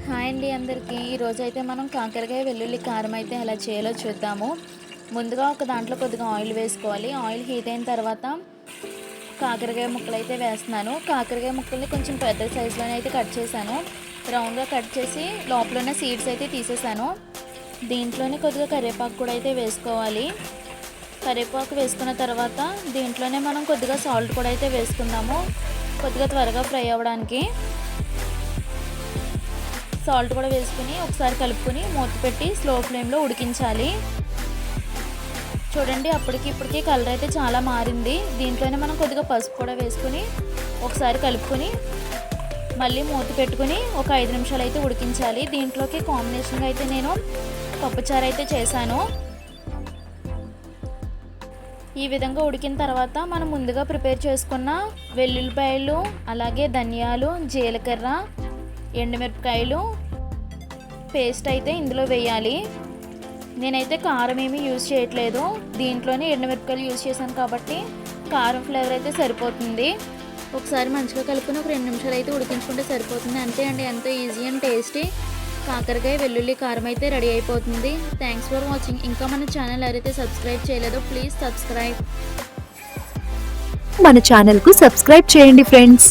Hi అండి అందరికీ. ఈరోజైతే మనం కాకరకాయ వెల్లుల్లి కారం అయితే ఎలా చేయాలో చూద్దాము. ముందుగా ఒక దాంట్లో కొద్దిగా ఆయిల్ వేసుకోవాలి. ఆయిల్ హీట్ అయిన తర్వాత కాకరకాయ ముక్కలు అయితే వేస్తున్నాను. కాకరకాయ ముక్కల్ని కొంచెం పెద్ద సైజులోనే అయితే కట్ చేశాను. రౌండ్గా కట్ చేసి లోపల ఉన్న సీడ్స్ అయితే తీసేసాను. దీంట్లోనే కొద్దిగా కరివేపాకు కూడా అయితే వేసుకోవాలి. కరివేపాకు వేసుకున్న తర్వాత దీంట్లోనే మనం కొద్దిగా సాల్ట్ కూడా అయితే వేసుకుందాము, కొద్దిగా త్వరగా ఫ్రై అవ్వడానికి. సాల్ట్ కూడా వేసుకుని ఒకసారి కలుపుకొని మూత పెట్టి స్లో ఫ్లేమ్లో ఉడికించాలి. చూడండి, అప్పటికి ఇప్పటికీ కలర్ అయితే చాలా మారింది. దీంట్లోనే మనం కొద్దిగా పసుపు కూడా వేసుకుని ఒకసారి కలుపుకొని మళ్ళీ మూత పెట్టుకుని ఒక 5 నిమిషాలు అయితే ఉడికించాలి. దీంట్లోకి కాంబినేషన్గా అయితే నేను పప్పుచారు అయితే చేశాను. ఈ విధంగా ఉడికిన తర్వాత మనం ముందుగా ప్రిపేర్ చేసుకున్న వెల్లుల్లిపాయలు, అలాగే ధనియాలు, జీలకర్ర, ఎండుమిరపకాయలు పేస్ట్ అయితే ఇందులో వేయాలి. నేనైతే కారం ఏమీ యూజ్ చేయట్లేదు, దీంట్లోనే ఎండుమిరపకాయలు యూజ్ చేశాను కాబట్టి కారం ఫ్లేవర్ అయితే సరిపోతుంది. ఒకసారి మంచిగా కలుపుకొని ఒక 2 నిమిషాలు అయితే ఉడికించుకుంటే సరిపోతుంది. అంతే అండి, ఎంతో ఈజీ అండ్ టేస్టీ కాకరకాయ వెల్లుల్లి కారం అయితే రెడీ అయిపోతుంది. Thanks for watching. ఇంకా మన ఛానల్ ఎవరైతే సబ్స్క్రైబ్ చేయలేదో ప్లీజ్ సబ్స్క్రైబ్. మన ఛానల్కు సబ్స్క్రైబ్ చేయండి ఫ్రెండ్స్.